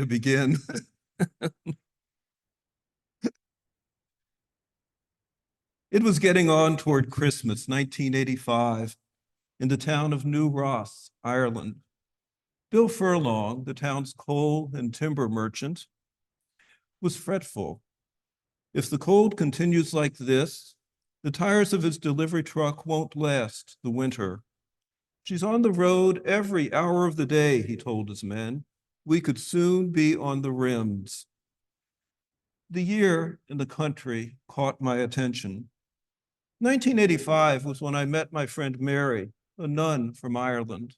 to begin. It was getting on toward Christmas, 1985, in the town of New Ross, Ireland. Bill Furlong, the town's coal and timber merchant, was fretful. If the cold continues like this, the tires of his delivery truck won't last the winter. She's on the road every hour of the day, he told his men. We could soon be on the rims. The year in the country caught my attention. 1985 was when I met my friend Mary, a nun from Ireland.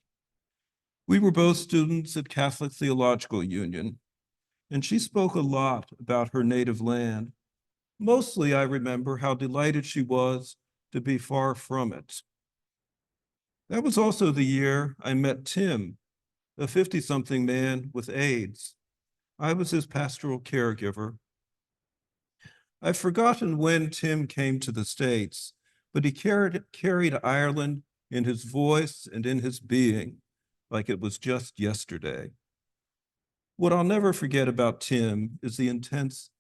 We were both students at Catholic Theological Union, and she spoke a lot about her native land. Mostly, I remember how delighted she was to be far from it. That was also the year I met Tim, a 50-something man with AIDS. I was his pastoral caregiver. I've forgotten when Tim came to the States, but he carried Ireland in his voice and in his being, like it was just yesterday. What I'll never forget about Tim is the intense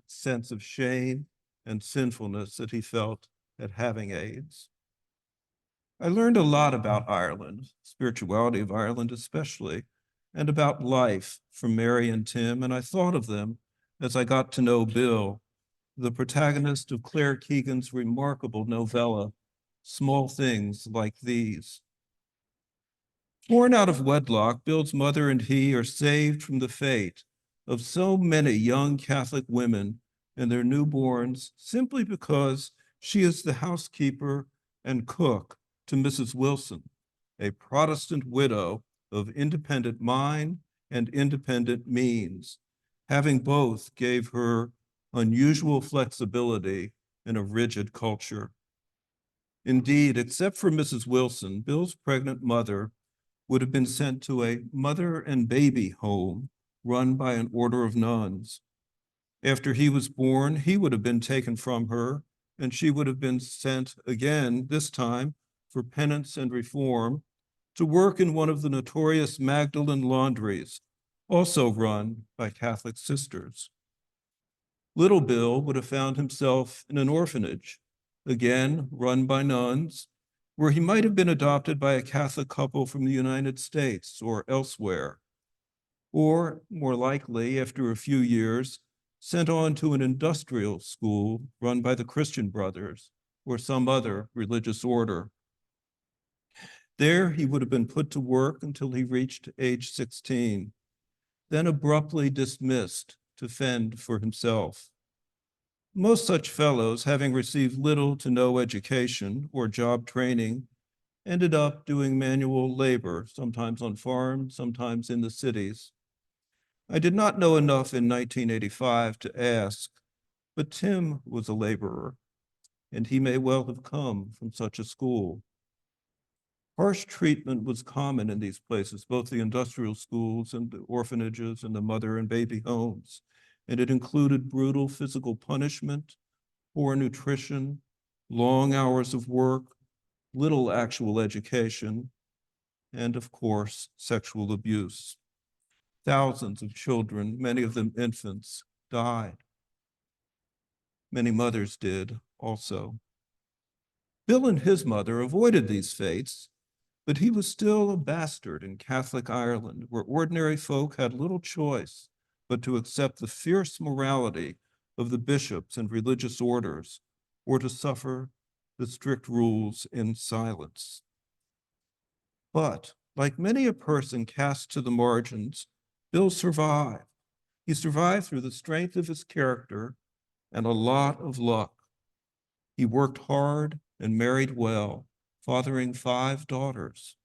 sense of shame and sinfulness that he felt at having AIDS. I learned a lot about Ireland, spirituality of Ireland especially, and about life from Mary and Tim, and I thought of them as I got to know Bill, the protagonist of Claire Keegan's remarkable novella, Small Things Like These. Born out of wedlock, Bill's mother and he are saved from the fate of so many young Catholic women and their newborns simply because she is the housekeeper and cook to Mrs. Wilson, a Protestant widow of independent mind and independent means. Having both gave her unusual flexibility in a rigid culture. Indeed, except for Mrs. Wilson, Bill's pregnant mother would have been sent to a mother and baby home run by an order of nuns. After he was born, he would have been taken from her, and she would have been sent again, this time for penance and reform, to work in one of the notorious Magdalen laundries, also run by Catholic sisters. Little Bill would have found himself in an orphanage, again run by nuns, where he might have been adopted by a Catholic couple from the United States or elsewhere, or more likely, after a few years, sent on to an industrial school run by the Christian Brothers or some other religious order. There, he would have been put to work until he reached age 16, then abruptly dismissed to fend for himself. Most such fellows, having received little to no education or job training, ended up doing manual labor, sometimes on farms, sometimes in the cities. I did not know enough in 1985 to ask, but Tim was a laborer, and he may well have come from such a school. Harsh treatment was common in these places, both the industrial schools and the orphanages and the mother and baby homes. And it included brutal physical punishment, poor nutrition, long hours of work, little actual education, and of course, sexual abuse. Thousands of children, many of them infants, died. Many mothers did also. Bill and his mother avoided these fates, but he was still a bastard in Catholic Ireland, where ordinary folk had little choice but to accept the fierce morality of the bishops and religious orders, or to suffer the strict rules in silence. But, like many a person cast to the margins, Bill survived. He survived through the strength of his character and a lot of luck. He worked hard and married well, fathering 5 daughters.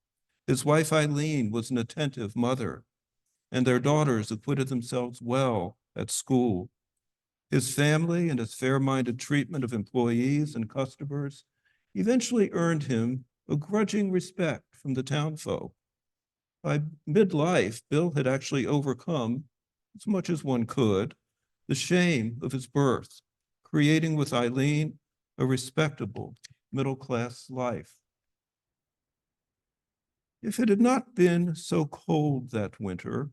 His wife Eileen was an attentive mother, and their daughters acquitted themselves well at school. His family and his fair-minded treatment of employees and customers eventually earned him a grudging respect from the townfolk. By midlife, Bill had actually overcome, as much as one could, the shame of his birth, creating with Eileen a respectable middle-class life. If it had not been so cold that winter,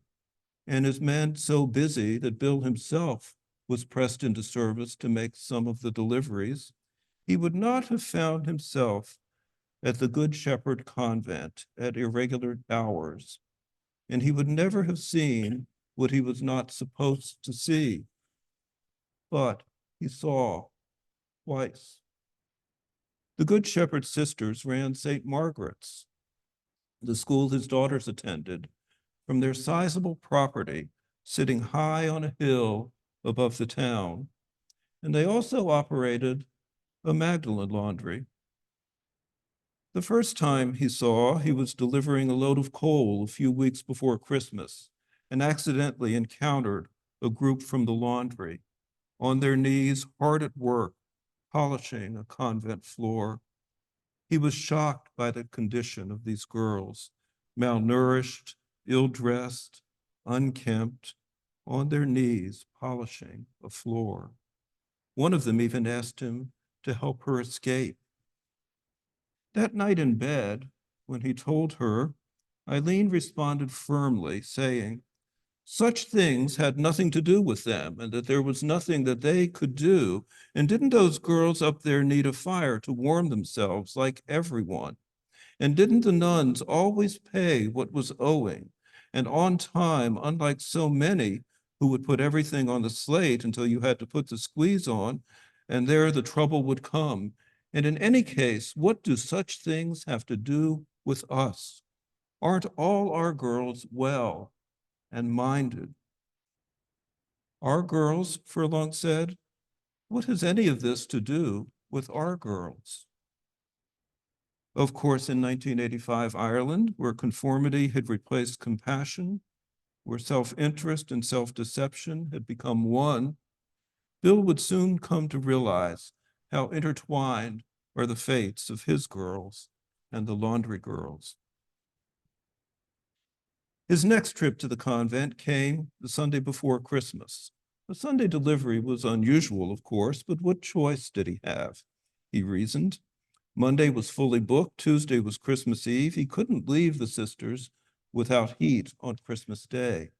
and his men so busy that Bill himself was pressed into service to make some of the deliveries, he would not have found himself at the Good Shepherd Convent at irregular hours, and he would never have seen what he was not supposed to see. But he saw twice. The Good Shepherd sisters ran St. Margaret's, the school his daughters attended, from their sizable property sitting high on a hill above the town. And they also operated a Magdalene laundry. The first time he saw, he was delivering a load of coal a few weeks before Christmas and accidentally encountered a group from the laundry, on their knees, hard at work, polishing a convent floor. He was shocked by the condition of these girls, malnourished, ill-dressed, unkempt, on their knees, polishing a floor. One of them even asked him to help her escape. That night in bed, when he told her, Eileen responded firmly, saying, such things had nothing to do with them, and that there was nothing that they could do. And didn't those girls up there need a fire to warm themselves like everyone? And didn't the nuns always pay what was owing and on time, unlike so many who would put everything on the slate until you had to put the squeeze on, and there the trouble would come? And in any case, what do such things have to do with us? Aren't all our girls well and minded? Our girls, Furlong said, what has any of this to do with our girls? Of course, in 1985 Ireland, where conformity had replaced compassion, where self-interest and self-deception had become one, Bill would soon come to realize how intertwined are the fates of his girls and the laundry girls. His next trip to the convent came the Sunday before Christmas. The Sunday delivery was unusual, of course, but what choice did he have? He reasoned. Monday was fully booked. Tuesday was Christmas Eve. He couldn't leave the sisters without heat on Christmas Day.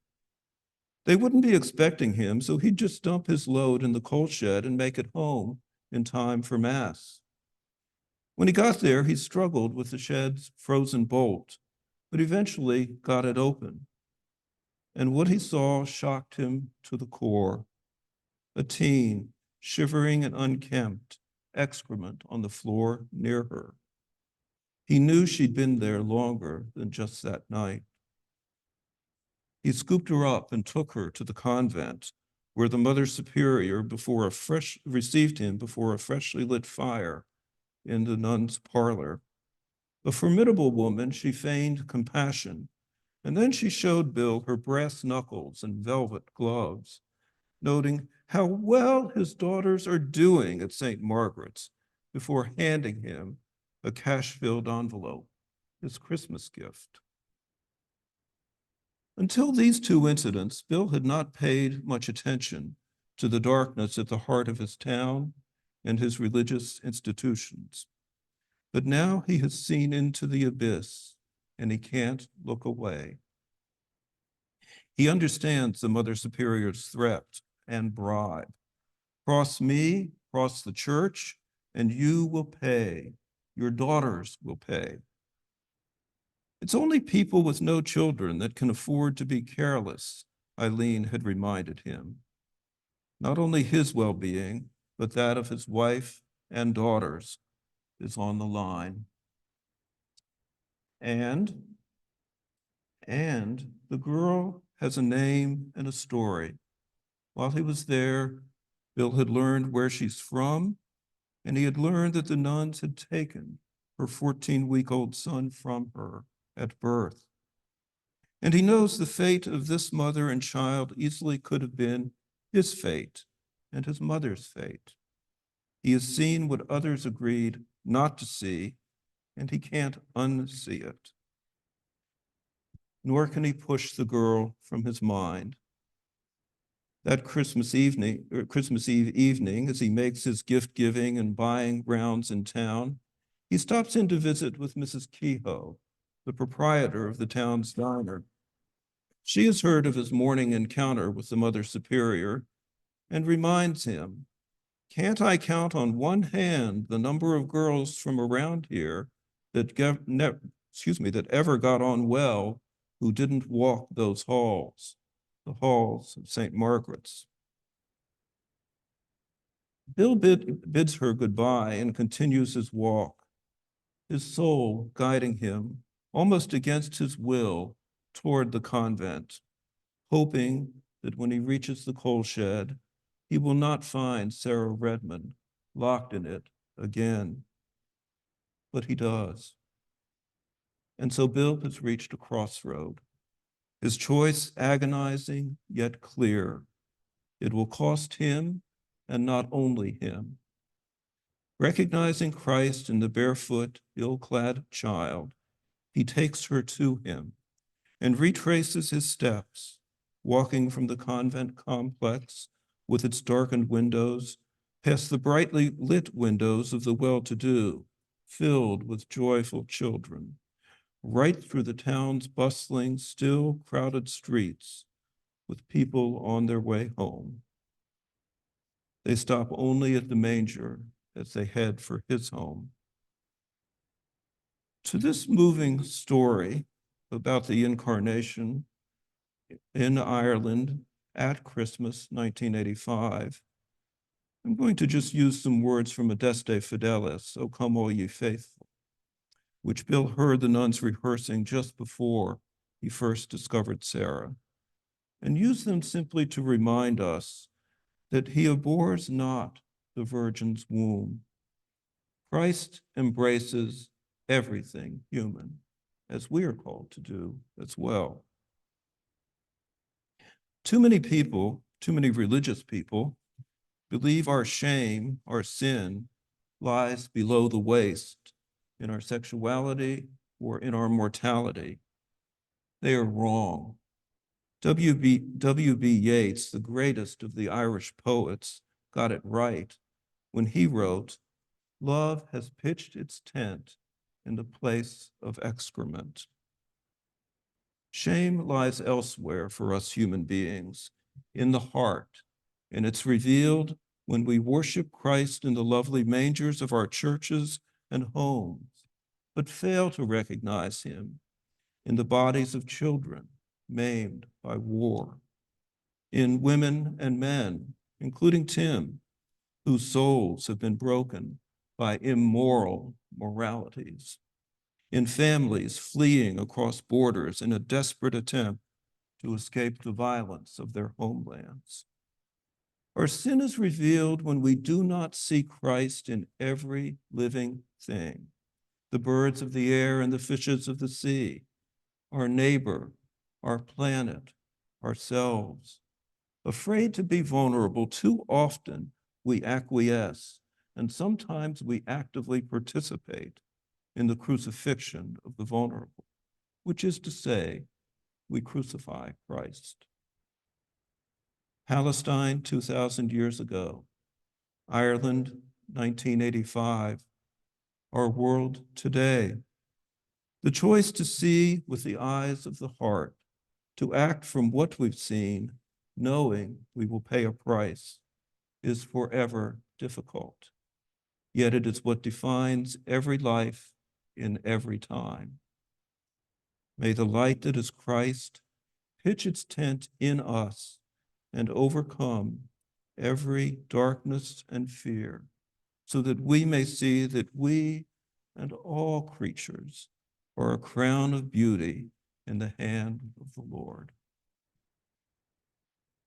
They wouldn't be expecting him, so he'd just dump his load in the coal shed and make it home in time for Mass. When he got there, he struggled with the shed's frozen bolt, but eventually got it open. And what he saw shocked him to the core. A teen, shivering and unkempt, excrement on the floor near her. He knew she'd been there longer than just that night. He scooped her up and took her to the convent, where the Mother Superior received him before a freshly lit fire in the nun's parlor. A formidable woman, she feigned compassion, and then she showed Bill her brass knuckles and velvet gloves, noting how well his daughters are doing at St. Margaret's before handing him a cash-filled envelope, his Christmas gift. Until these two incidents, Bill had not paid much attention to the darkness at the heart of his town and his religious institutions. But now he has seen into the abyss, and he can't look away. He understands the Mother Superior's threat and bribe. Cross me, cross the church, and you will pay. Your daughters will pay. It's only people with no children that can afford to be careless, Eileen had reminded him. Not only his well-being, but that of his wife and daughters is on the line. And the girl has a name and a story. While he was there, Bill had learned where she's from, and he had learned that the nuns had taken her 14-week-old son from her at birth. And he knows the fate of this mother and child easily could have been his fate and his mother's fate. He has seen what others agreed not to see, and he can't unsee it. Nor can he push the girl from his mind. That Christmas Eve evening, as he makes his gift-giving and buying rounds in town, he stops in to visit with Mrs. Kehoe, the proprietor of the town's diner. She has heard of his morning encounter with the Mother Superior and reminds him, can't I count on one hand the number of girls from around here that ever got on well who didn't walk those halls, the halls of St. Margaret's. Bill bids her goodbye and continues his walk, his soul guiding him, almost against his will, toward the convent, hoping that when he reaches the coal shed, he will not find Sarah Redmond locked in it again. But he does. And so Bill has reached a crossroad, his choice agonizing yet clear. It will cost him, and not only him. Recognizing Christ in the barefoot, ill-clad child, he takes her to him and retraces his steps, walking from the convent complex with its darkened windows, past the brightly lit windows of the well-to-do, filled with joyful children, right through the town's bustling, still crowded streets, with people on their way home. They stop only at the manger as they head for his home. To this moving story about the incarnation in Ireland at Christmas 1985, I'm going to just use some words from Adeste Fidelis, O Come All Ye Faithful, which Bill heard the nuns rehearsing just before he first discovered Sarah, and use them simply to remind us that he abhors not the Virgin's womb. Christ embraces everything human, as we are called to do as well. Too many people, too many religious people, believe our shame, our sin, lies below the waist in our sexuality or in our mortality. They are wrong. W.B. Yeats, the greatest of the Irish poets, got it right when he wrote, "Love has pitched its tent in the place of excrement." Shame lies elsewhere for us human beings, in the heart, and it's revealed when we worship Christ in the lovely mangers of our churches and homes, but fail to recognize him in the bodies of children maimed by war, in women and men, including Tim, whose souls have been broken by immoral moralities, in families fleeing across borders in a desperate attempt to escape the violence of their homelands. Our sin is revealed when we do not see Christ in every living thing, the birds of the air and the fishes of the sea, our neighbor, our planet, ourselves. Afraid to be vulnerable, too often we acquiesce, and sometimes we actively participate in the crucifixion of the vulnerable, which is to say, we crucify Christ. Palestine 2,000 years ago, Ireland 1985, our world today. The choice to see with the eyes of the heart, to act from what we've seen, knowing we will pay a price, is forever difficult. Yet it is what defines every life in every time. May the light that is Christ pitch its tent in us and overcome every darkness and fear, so that we may see that we and all creatures are a crown of beauty in the hand of the Lord.